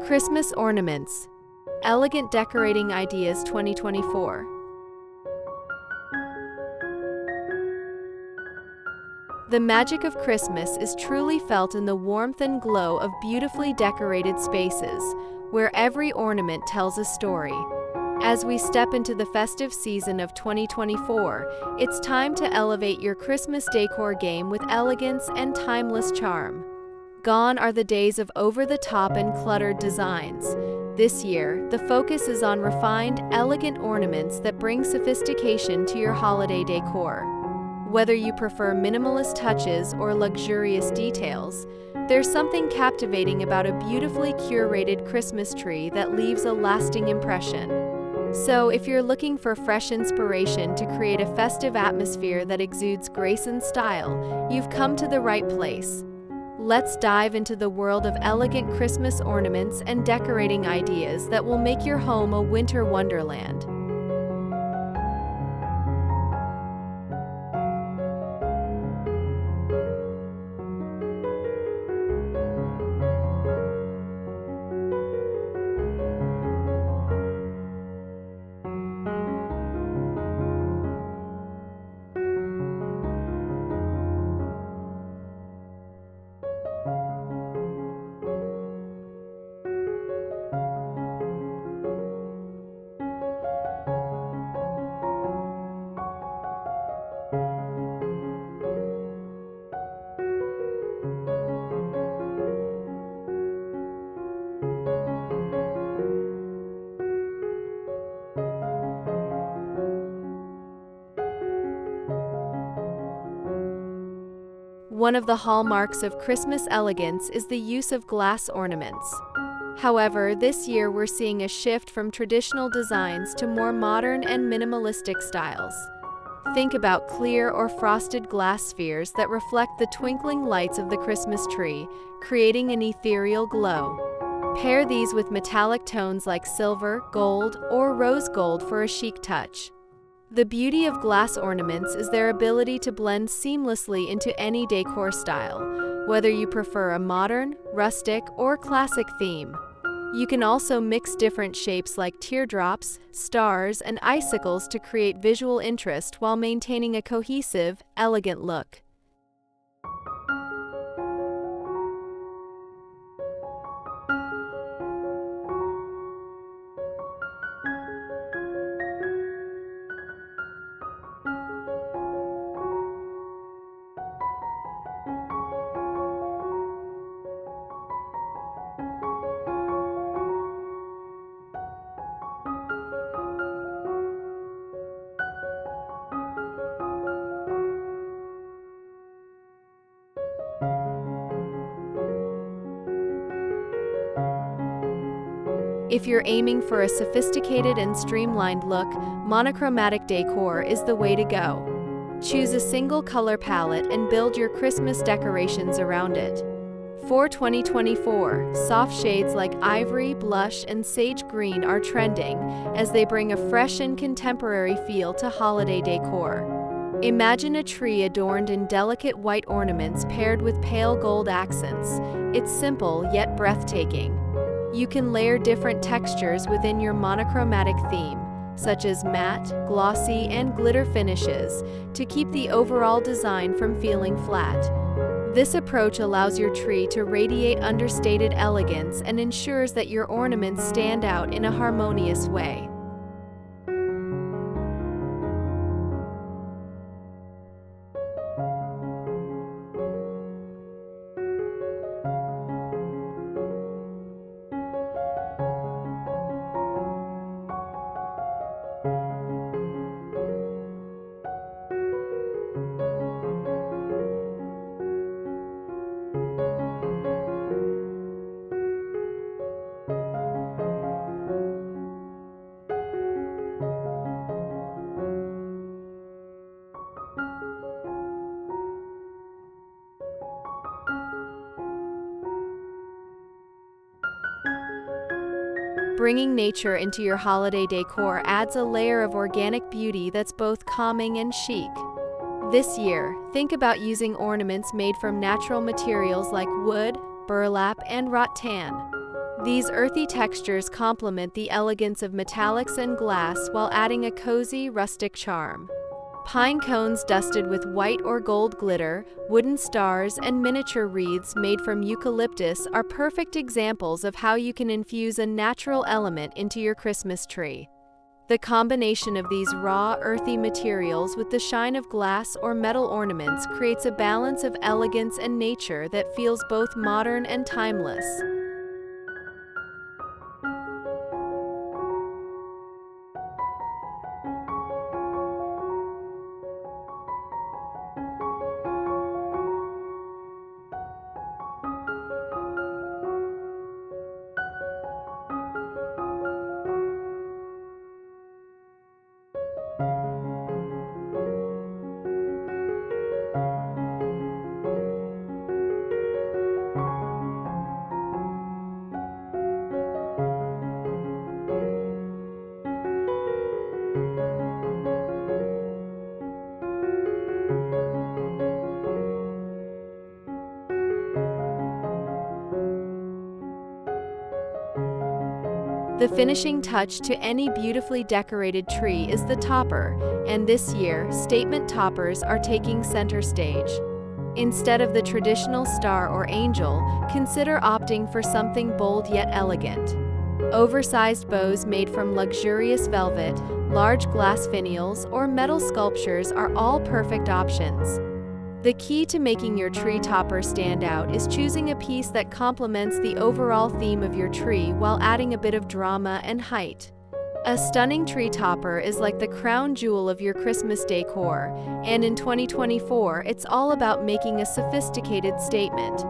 Christmas Ornaments. Elegant Decorating Ideas 2024. The magic of Christmas is truly felt in the warmth and glow of beautifully decorated spaces, where every ornament tells a story. As we step into the festive season of 2024, it's time to elevate your Christmas decor game with elegance and timeless charm. Gone are the days of over-the-top and cluttered designs. This year, the focus is on refined, elegant ornaments that bring sophistication to your holiday decor. Whether you prefer minimalist touches or luxurious details, there's something captivating about a beautifully curated Christmas tree that leaves a lasting impression. So, if you're looking for fresh inspiration to create a festive atmosphere that exudes grace and style, you've come to the right place. Let's dive into the world of elegant Christmas ornaments and decorating ideas that will make your home a winter wonderland. One of the hallmarks of Christmas elegance is the use of glass ornaments. However, this year we're seeing a shift from traditional designs to more modern and minimalistic styles. Think about clear or frosted glass spheres that reflect the twinkling lights of the Christmas tree, creating an ethereal glow. Pair these with metallic tones like silver, gold, or rose gold for a chic touch. The beauty of glass ornaments is their ability to blend seamlessly into any decor style, whether you prefer a modern, rustic, or classic theme. You can also mix different shapes like teardrops, stars, and icicles to create visual interest while maintaining a cohesive, elegant look. If you're aiming for a sophisticated and streamlined look, monochromatic decor is the way to go. Choose a single color palette and build your Christmas decorations around it. For 2024, soft shades like ivory, blush, and sage green are trending as they bring a fresh and contemporary feel to holiday decor. Imagine a tree adorned in delicate white ornaments paired with pale gold accents. It's simple yet breathtaking. You can layer different textures within your monochromatic theme, such as matte, glossy, and glitter finishes, to keep the overall design from feeling flat. This approach allows your tree to radiate understated elegance and ensures that your ornaments stand out in a harmonious way. Bringing nature into your holiday decor adds a layer of organic beauty that's both calming and chic. This year, think about using ornaments made from natural materials like wood, burlap, and rattan. These earthy textures complement the elegance of metallics and glass while adding a cozy, rustic charm. Pine cones dusted with white or gold glitter, wooden stars, and miniature wreaths made from eucalyptus are perfect examples of how you can infuse a natural element into your Christmas tree. The combination of these raw, earthy materials with the shine of glass or metal ornaments creates a balance of elegance and nature that feels both modern and timeless. The finishing touch to any beautifully decorated tree is the topper, and this year, statement toppers are taking center stage. Instead of the traditional star or angel, consider opting for something bold yet elegant. Oversized bows made from luxurious velvet, large glass finials, or metal sculptures are all perfect options. The key to making your tree topper stand out is choosing a piece that complements the overall theme of your tree while adding a bit of drama and height. A stunning tree topper is like the crown jewel of your Christmas decor, and in 2024, it's all about making a sophisticated statement.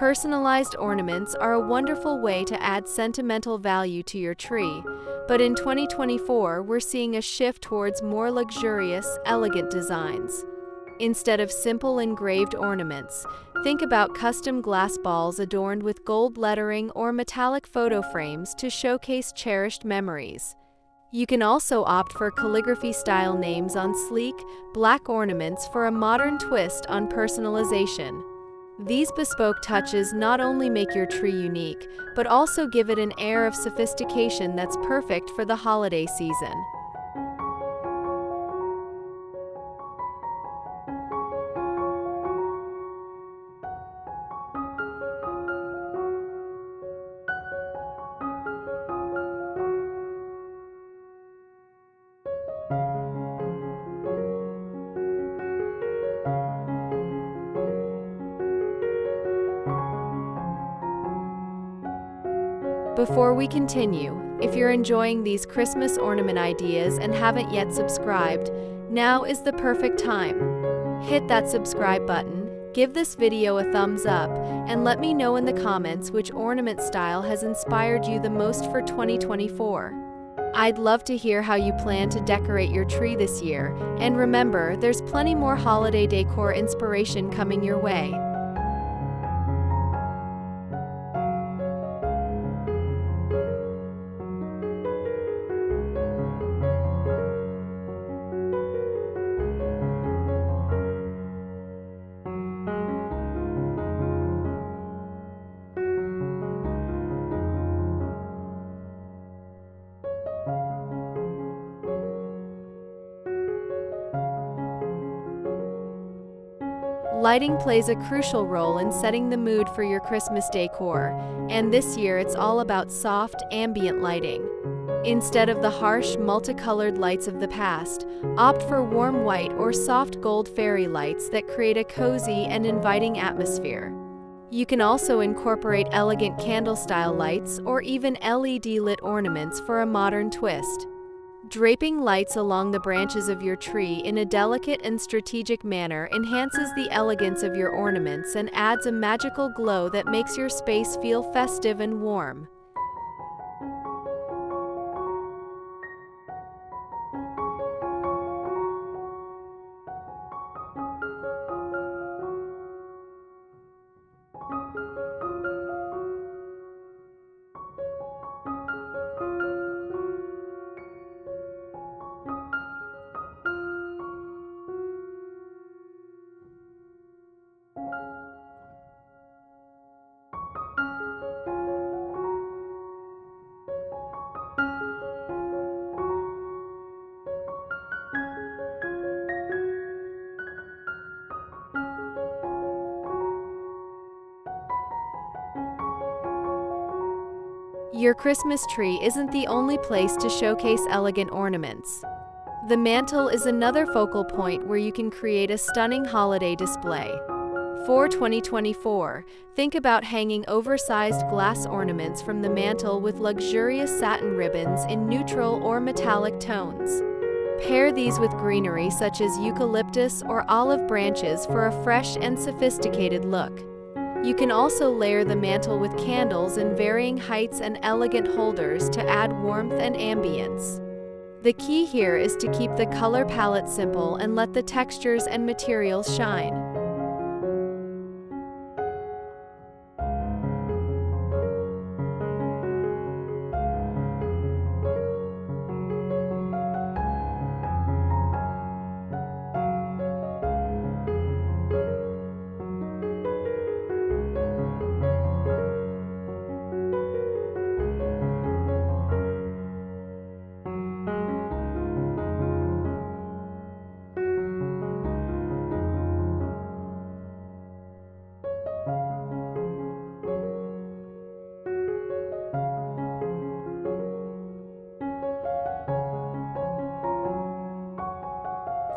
Personalized ornaments are a wonderful way to add sentimental value to your tree, but in 2024, we're seeing a shift towards more luxurious, elegant designs. Instead of simple engraved ornaments, think about custom glass balls adorned with gold lettering or metallic photo frames to showcase cherished memories. You can also opt for calligraphy-style names on sleek, black ornaments for a modern twist on personalization. These bespoke touches not only make your tree unique, but also give it an air of sophistication that's perfect for the holiday season. Before we continue, if you're enjoying these Christmas ornament ideas and haven't yet subscribed, now is the perfect time. Hit that subscribe button, give this video a thumbs up, and let me know in the comments which ornament style has inspired you the most for 2024. I'd love to hear how you plan to decorate your tree this year, and remember, there's plenty more holiday decor inspiration coming your way. Lighting plays a crucial role in setting the mood for your Christmas decor, and this year it's all about soft, ambient lighting. Instead of the harsh, multicolored lights of the past, opt for warm white or soft gold fairy lights that create a cozy and inviting atmosphere. You can also incorporate elegant candle-style lights or even LED-lit ornaments for a modern twist. Draping lights along the branches of your tree in a delicate and strategic manner enhances the elegance of your ornaments and adds a magical glow that makes your space feel festive and warm. Your Christmas tree isn't the only place to showcase elegant ornaments. The mantle is another focal point where you can create a stunning holiday display. For 2024, think about hanging oversized glass ornaments from the mantle with luxurious satin ribbons in neutral or metallic tones. Pair these with greenery such as eucalyptus or olive branches for a fresh and sophisticated look. You can also layer the mantle with candles in varying heights and elegant holders to add warmth and ambience. The key here is to keep the color palette simple and let the textures and materials shine.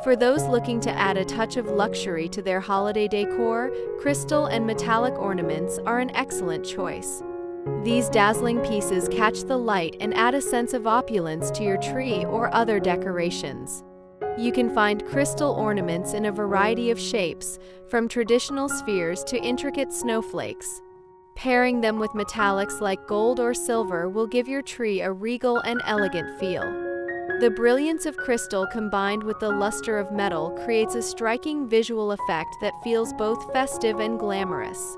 For those looking to add a touch of luxury to their holiday decor, crystal and metallic ornaments are an excellent choice. These dazzling pieces catch the light and add a sense of opulence to your tree or other decorations. You can find crystal ornaments in a variety of shapes, from traditional spheres to intricate snowflakes. Pairing them with metallics like gold or silver will give your tree a regal and elegant feel. The brilliance of crystal combined with the luster of metal creates a striking visual effect that feels both festive and glamorous.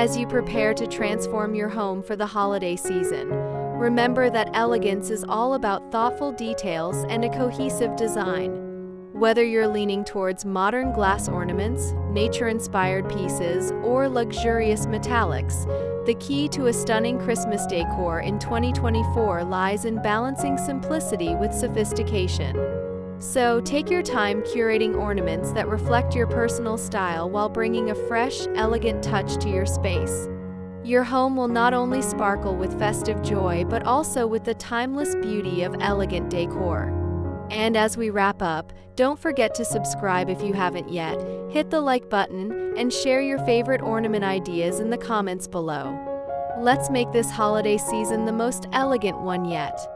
As you prepare to transform your home for the holiday season, remember that elegance is all about thoughtful details and a cohesive design. Whether you're leaning towards modern glass ornaments, nature-inspired pieces, or luxurious metallics, the key to a stunning Christmas decor in 2024 lies in balancing simplicity with sophistication. So, take your time curating ornaments that reflect your personal style while bringing a fresh, elegant touch to your space. Your home will not only sparkle with festive joy, but also with the timeless beauty of elegant decor. And as we wrap up, don't forget to subscribe if you haven't yet, hit the like button, and share your favorite ornament ideas in the comments below. Let's make this holiday season the most elegant one yet.